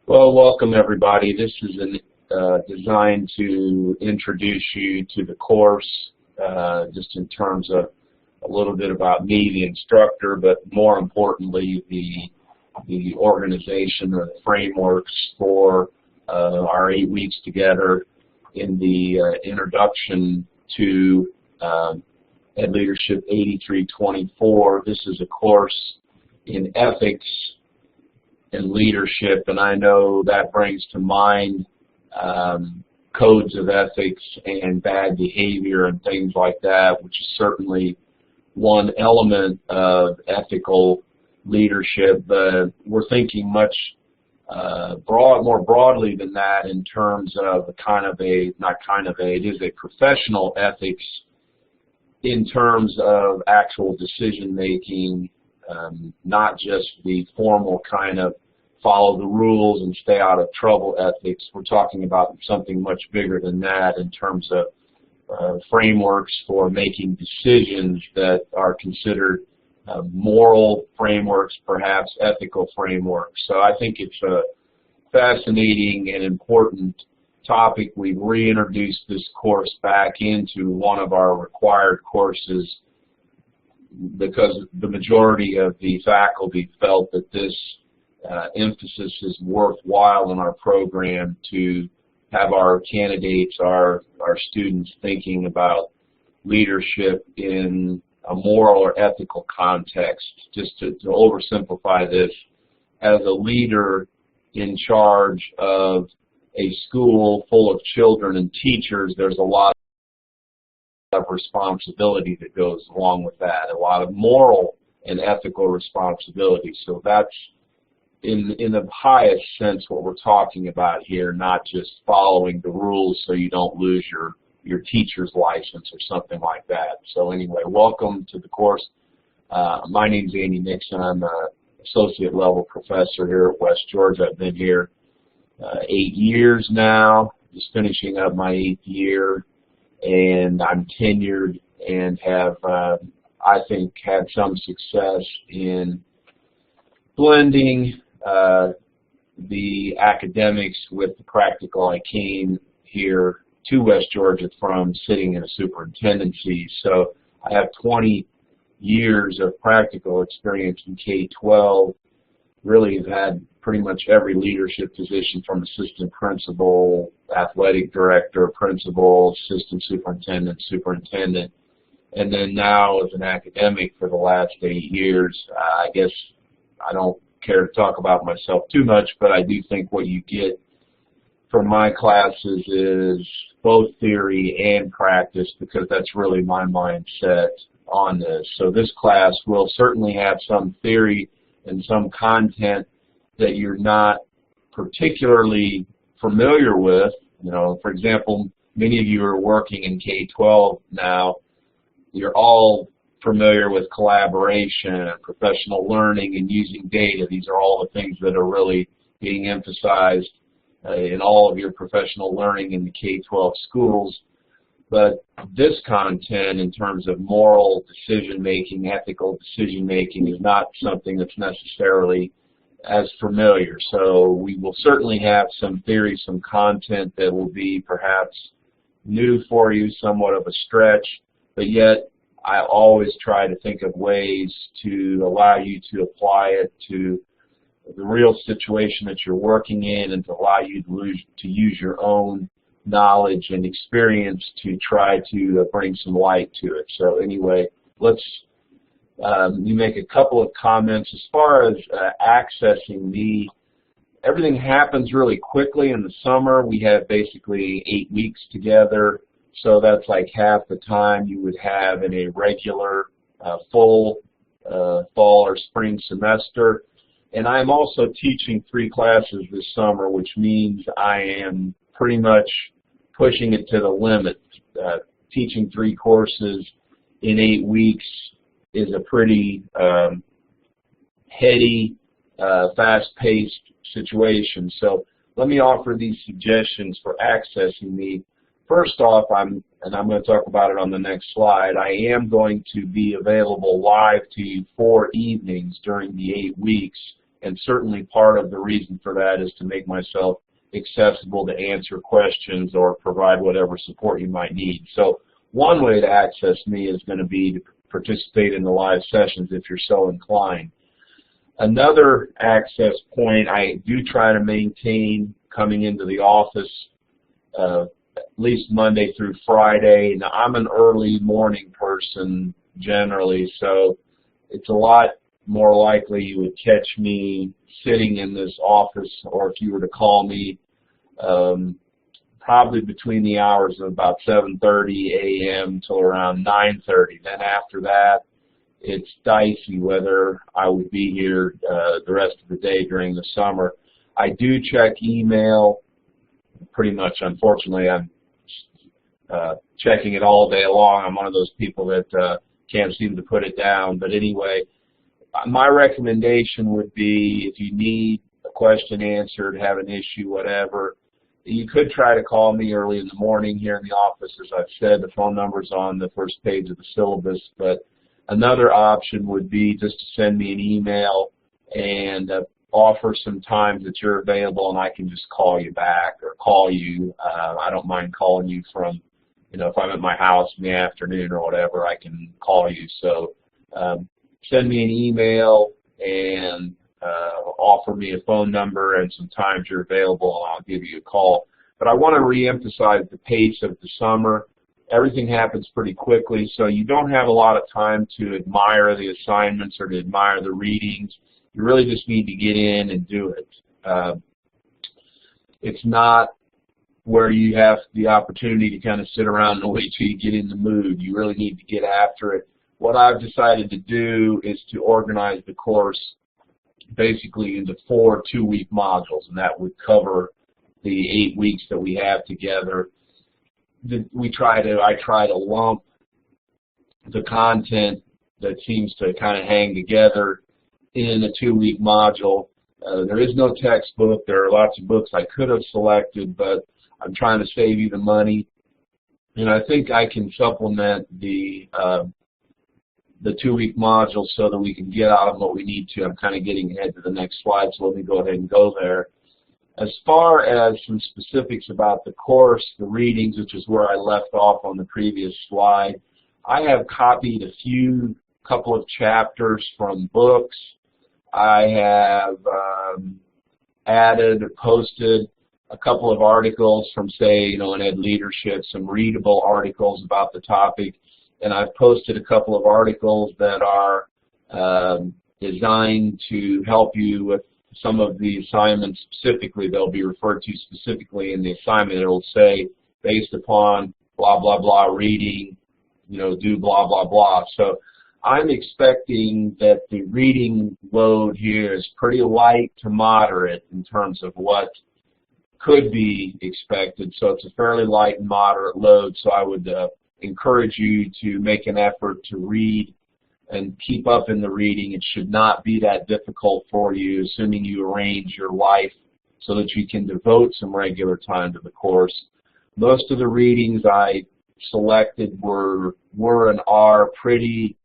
Well, welcome everybody. This is designed to introduce you to the course, just in terms of a little bit about me, the instructor, but more importantly, the organization or the frameworks for our 8 weeks together in the introduction to Ed Leadership 8324. This is a course in ethics and leadership, and I know that brings to mind codes of ethics and bad behavior and things like that, which is certainly one element of ethical leadership. But we're thinking much more broadly than that in terms of it is a professional ethics in terms of actual decision making, not just the formal kind of follow the rules and stay out of trouble ethics. We're talking about something much bigger than that in terms of frameworks for making decisions that are considered moral frameworks, perhaps ethical frameworks. So I think it's a fascinating and important topic. We've reintroduced this course back into one of our required courses because the majority of the faculty felt that this emphasis is worthwhile in our program to have our candidates, our students thinking about leadership in a moral or ethical context. Just to oversimplify this, as a leader in charge of a school full of children and teachers, there's a lot of responsibility that goes along with that, a lot of moral and ethical responsibility. So that's in the highest sense what we're talking about here, not just following the rules so you don't lose your teacher's license or something like that. So anyway, welcome to the course. My name's Andy Nixon. I'm an associate level professor here at West Georgia. I've been here 8 years now, just finishing up my 8th year, and I'm tenured and have, I think, had some success in blending the academics with the practical. I came here to West Georgia from sitting in a superintendency, so I have 20 years of practical experience in K-12. Really have had pretty much every leadership position from assistant principal, athletic director, principal, assistant superintendent, superintendent, and then now as an academic for the last 8 years. I guess I don't care to talk about myself too much, but I do think what you get from my classes is both theory and practice, because that's really my mindset on this. So this class will certainly have some theory and some content that you're not particularly familiar with. You know, for example, many of you are working in K-12 now. You're all familiar with collaboration and professional learning and using data. These are all the things that are really being emphasized in all of your professional learning in the K-12 schools. But this content in terms of moral decision-making, ethical decision-making is not something that's necessarily as familiar. So we will certainly have some theory, some content that will be perhaps new for you, somewhat of a stretch, but yet I always try to think of ways to allow you to apply it to the real situation that you're working in and to allow you to use your own knowledge and experience to try to bring some light to it. So anyway, let's you make a couple of comments. As far as accessing me, everything happens really quickly in the summer. We have basically 8 weeks together, so that's like half the time you would have in a regular full fall or spring semester. And I'm also teaching 3 classes this summer, which means I am pretty much pushing it to the limit. Teaching 3 courses in 8 weeks is a pretty heady, fast-paced situation. So let me offer these suggestions for accessing me. First off, and I'm going to talk about it on the next slide, I am going to be available live to you 4 evenings during the 8 weeks and certainly part of the reason for that is to make myself accessible to answer questions or provide whatever support you might need. So one way to access me is going to be to participate in the live sessions if you're so inclined. Another access point I do try to maintain coming into the office at least Monday through Friday. Now, I'm an early morning person generally, so it's a lot more likely you would catch me sitting in this office, or if you were to call me, probably between the hours of about 7:30 a.m. till around 9:30. Then after that, it's dicey whether I would be here the rest of the day during the summer. I do check email pretty much. Unfortunately, I'm checking it all day long. I'm one of those people that can't seem to put it down. But anyway, my recommendation would be if you need a question answered, have an issue, whatever, you could try to call me early in the morning here in the office. As I've said, the phone number's on the first page of the syllabus. But another option would be just to send me an email and offer some times that you're available, and I can just call you back or call you. I don't mind calling you from, if I'm at my house in the afternoon or whatever, I can call you. So send me an email and offer me a phone number and some times you're available, and I'll give you a call. But I want to reemphasize the pace of the summer. Everything happens pretty quickly, so you don't have a lot of time to admire the assignments or to admire the readings. You really just need to get in and do it. It's not where you have the opportunity to kind of sit around and wait till you get in the mood. You really need to get after it. What I've decided to do is to organize the course basically into 4 two-week modules, and that would cover the 8 weeks that we have together. I try to lump the content that seems to kind of hang together in a 2-week module. There is no textbook. There are lots of books I could have selected, but I'm trying to save you the money. And I think I can supplement the 2-week module so that we can get out of what we need to. I'm kind of getting ahead to the next slide, so let me go ahead and go there. As far as some specifics about the course, the readings, which is where I left off on the previous slide, I have copied a couple of chapters from books. I have added or posted a couple of articles from, say, in Ed Leadership, some readable articles about the topic, and I've posted a couple of articles that are designed to help you with some of the assignments specifically. They'll be referred to specifically in the assignment. It will say, based upon blah, blah, blah reading, do blah, blah, blah. So I'm expecting that the reading load here is pretty light to moderate in terms of what could be expected. So it's a fairly light and moderate load. So I would encourage you to make an effort to read and keep up in the reading. It should not be that difficult for you, assuming you arrange your life so that you can devote some regular time to the course. Most of the readings I selected were and are pretty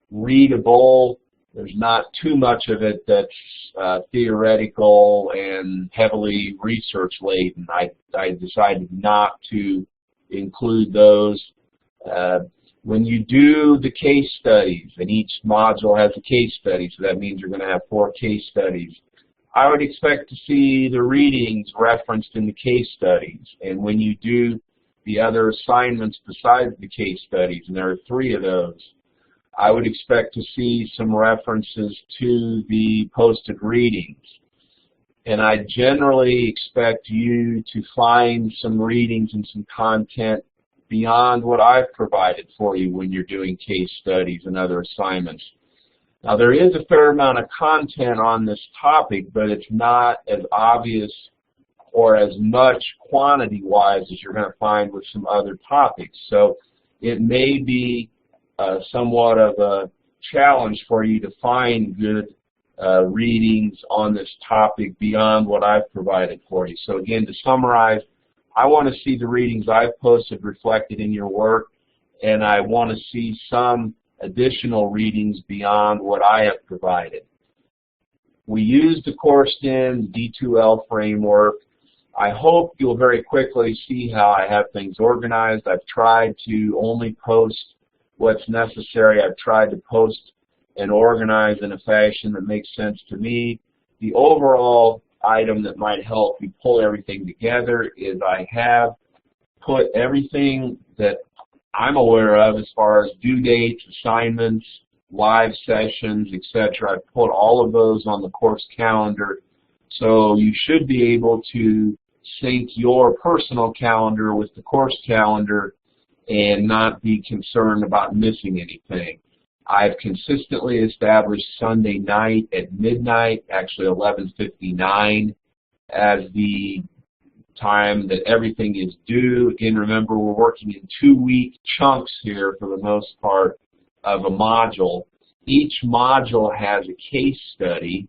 readable. There's not too much of it that's theoretical and heavily research laden. I decided not to include those. When you do the case studies, and each module has a case study, so that means you're going to have 4 case studies, I would expect to see the readings referenced in the case studies. And when you do the other assignments besides the case studies, and there are 3 of those, I would expect to see some references to the posted readings. And I generally expect you to find some readings and some content beyond what I've provided for you when you're doing case studies and other assignments. Now, there is a fair amount of content on this topic, but it's not as obvious or as much quantity-wise as you're going to find with some other topics. So it may be somewhat of a challenge for you to find good readings on this topic beyond what I've provided for you. So again, to summarize, I want to see the readings I've posted reflected in your work, and I want to see some additional readings beyond what I have provided. We use the CourseDin D2L framework. I hope you'll very quickly see how I have things organized. I've tried to only post what's necessary. I've tried to post and organize in a fashion that makes sense to me. The overall item that might help you pull everything together is I have put everything that I'm aware of as far as due dates, assignments, live sessions, etc. I've put all of those on the course calendar, so you should be able to sync your personal calendar with the course calendar and not be concerned about missing anything. I've consistently established Sunday night at midnight, actually 11:59, as the time that everything is due. Again, remember, we're working in 2-week chunks here for the most part of a module. Each module has a case study.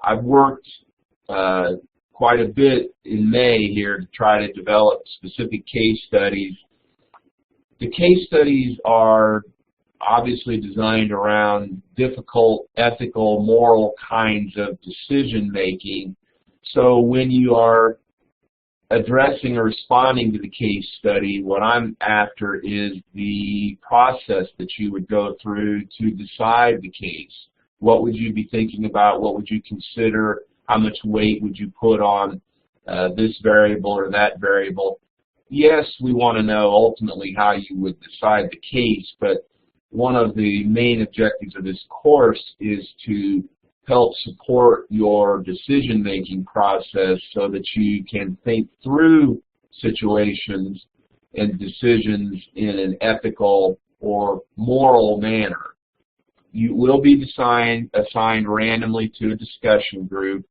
I've worked quite a bit in May here to try to develop specific case studies. The case studies are obviously designed around difficult, ethical, moral kinds of decision making. So when you are addressing or responding to the case study, what I'm after is the process that you would go through to decide the case. What would you be thinking about? What would you consider? How much weight would you put on this variable or that variable? Yes, we want to know ultimately how you would decide the case, but one of the main objectives of this course is to help support your decision-making process so that you can think through situations and decisions in an ethical or moral manner. You will be assigned randomly to a discussion group.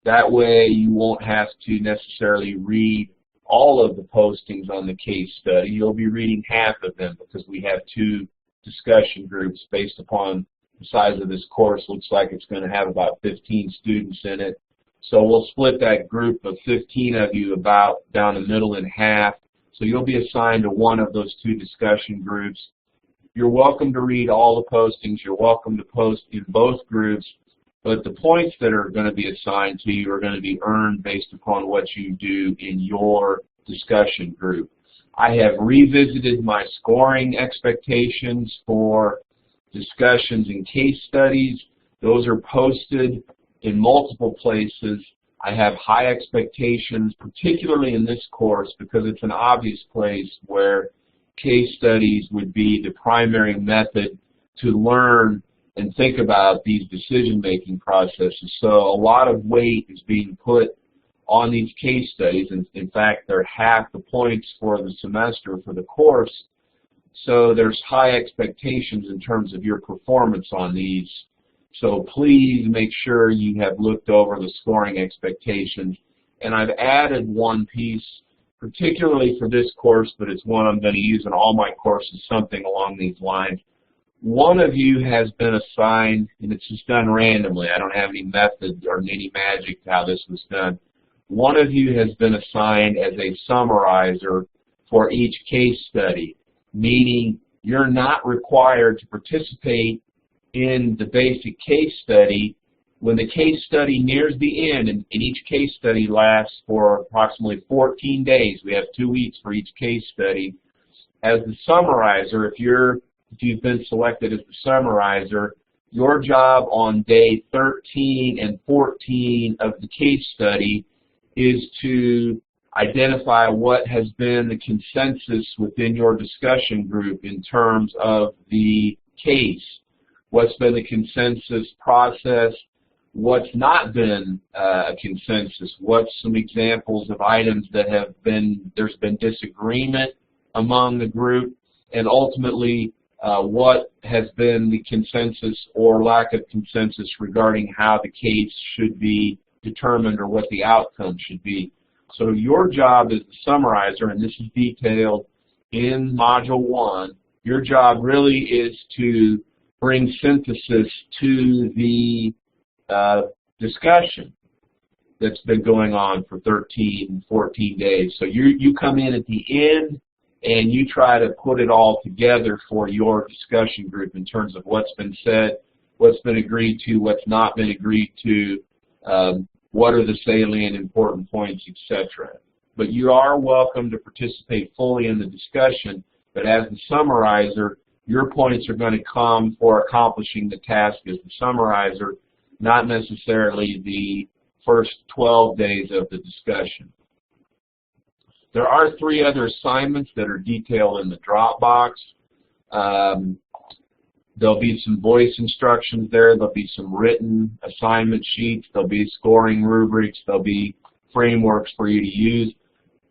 That way you won't have to necessarily read all of the postings on the case study. You'll be reading half of them because we have 2 discussion groups based upon the size of this course. Looks like it's going to have about 15 students in it. So we'll split that group of 15 of you about down the middle in half. So you'll be assigned to one of those 2 discussion groups. You're welcome to read all the postings. You're welcome to post in both groups. But the points that are going to be assigned to you are going to be earned based upon what you do in your discussion group. I have revisited my scoring expectations for discussions and case studies. Those are posted in multiple places. I have high expectations, particularly in this course, because it's an obvious place where case studies would be the primary method to learn and think about these decision-making processes. So a lot of weight is being put on these case studies, and in fact, they're half the points for the semester for the course. So there's high expectations in terms of your performance on these. So please make sure you have looked over the scoring expectations. And I've added one piece, particularly for this course, but it's one I'm going to use in all my courses, something along these lines. One of you has been assigned, and it's just done randomly. I don't have any method or any magic to how this was done. One of you has been assigned as a summarizer for each case study, meaning you're not required to participate in the basic case study. When the case study nears the end, and each case study lasts for approximately 14 days, we have 2 weeks for each case study, as the summarizer, if you've been selected as the summarizer, your job on day 13 and 14 of the case study is to identify what has been the consensus within your discussion group in terms of the case. What's been the consensus process? What's not been a consensus? What's some examples of items that there's been disagreement among the group? And ultimately, what has been the consensus or lack of consensus regarding how the case should be determined or what the outcome should be. So your job as the summarizer, and this is detailed in Module 1, your job really is to bring synthesis to the discussion that's been going on for 13, 14 days. So you come in at the end and you try to put it all together for your discussion group in terms of what's been said, what's been agreed to, what's not been agreed to, what are the salient important points, etc. But you are welcome to participate fully in the discussion, but as the summarizer, your points are going to come for accomplishing the task as the summarizer, not necessarily the first 12 days of the discussion. There are 3 other assignments that are detailed in the Dropbox. There'll be some voice instructions there. There'll be some written assignment sheets. There'll be scoring rubrics. There'll be frameworks for you to use.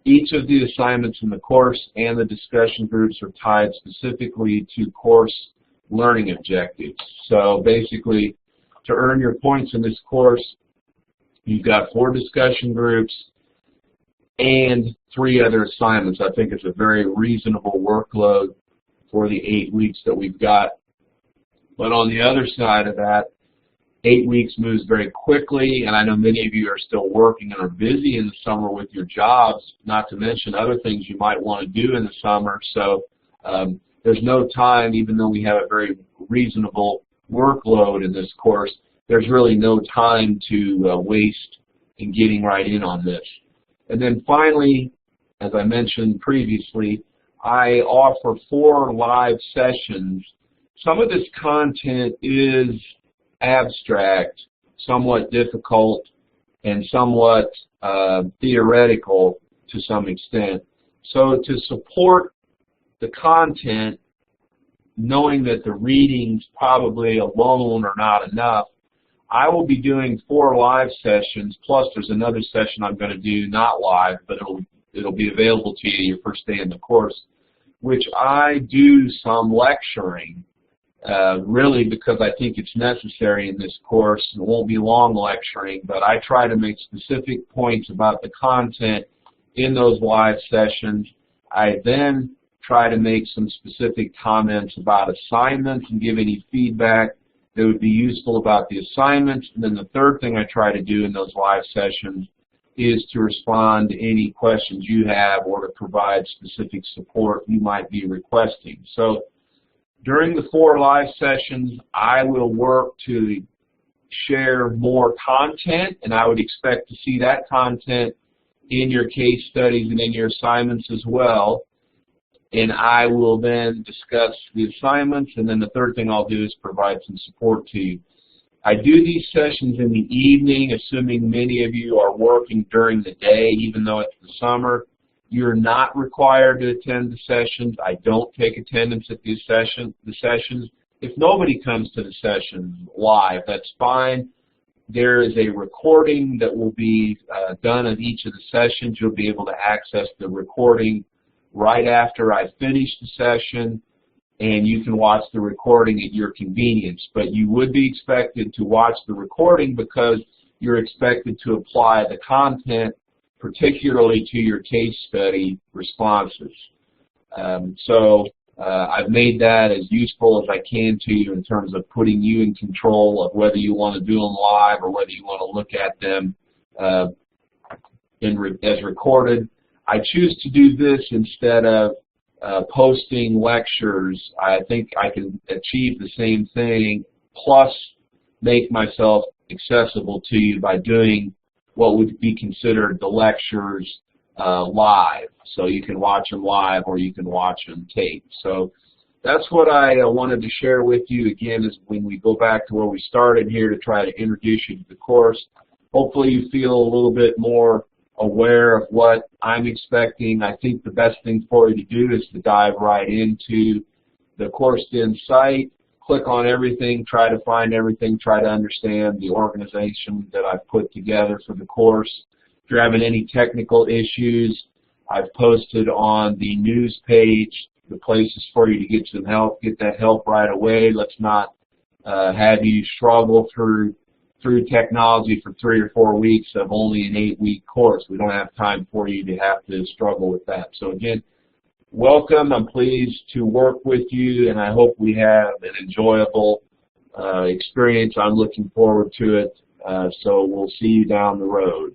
Each of the assignments in the course and the discussion groups are tied specifically to course learning objectives. So basically, to earn your points in this course, you've got 4 discussion groups and 3 other assignments. I think it's a very reasonable workload for the 8 weeks that we've got. But on the other side of that, 8 weeks moves very quickly, and I know many of you are still working and are busy in the summer with your jobs, not to mention other things you might want to do in the summer. So there's no time, even though we have a very reasonable workload in this course, there's really no time to waste in getting right in on this. And then finally, as I mentioned previously, I offer 4 live sessions. Some of this content is abstract, somewhat difficult, and somewhat theoretical to some extent. So to support the content, knowing that the readings probably alone are not enough, I will be doing 4 live sessions, plus there's another session I'm going to do not live, but it'll be available to you your first day in the course, which I do some lecturing, really because I think it's necessary in this course. It won't be long lecturing, but I try to make specific points about the content in those live sessions. I then try to make some specific comments about assignments and give any feedback that would be useful about the assignments. And then the third thing I try to do in those live sessions is to respond to any questions you have or to provide specific support you might be requesting. So during the 4 live sessions, I will work to share more content, and I would expect to see that content in your case studies and in your assignments as well. And I will then discuss the assignments, and then the third thing I'll do is provide some support to you. I do these sessions in the evening, assuming many of you are working during the day, even though it's the summer. You're not required to attend the sessions. I don't take attendance at the sessions. If nobody comes to the sessions live, that's fine. There is a recording that will be done of each of the sessions. You'll be able to access the recording right after I finish the session, and you can watch the recording at your convenience. But you would be expected to watch the recording because you're expected to apply the content particularly to your case study responses. I've made that as useful as I can to you in terms of putting you in control of whether you want to do them live or whether you want to look at them as recorded. I choose to do this instead of posting lectures. I think I can achieve the same thing plus make myself accessible to you by doing what would be considered the lectures live. So you can watch them live or you can watch them taped. So that's what I wanted to share with you. Again, is when we go back to where we started here to try to introduce you to the course. Hopefully you feel a little bit more aware of what I'm expecting. I think the best thing for you to do is to dive right into the CourseDen site, click on everything, try to find everything, try to understand the organization that I've put together for the course. If you're having any technical issues, I've posted on the news page the places for you to get some help, get that help right away. Let's not have you struggle through technology for 3 or 4 weeks of only an 8-week course. We don't have time for you to have to struggle with that. So again, welcome. I'm pleased to work with you, and I hope we have an enjoyable experience. I'm looking forward to it. So we'll see you down the road.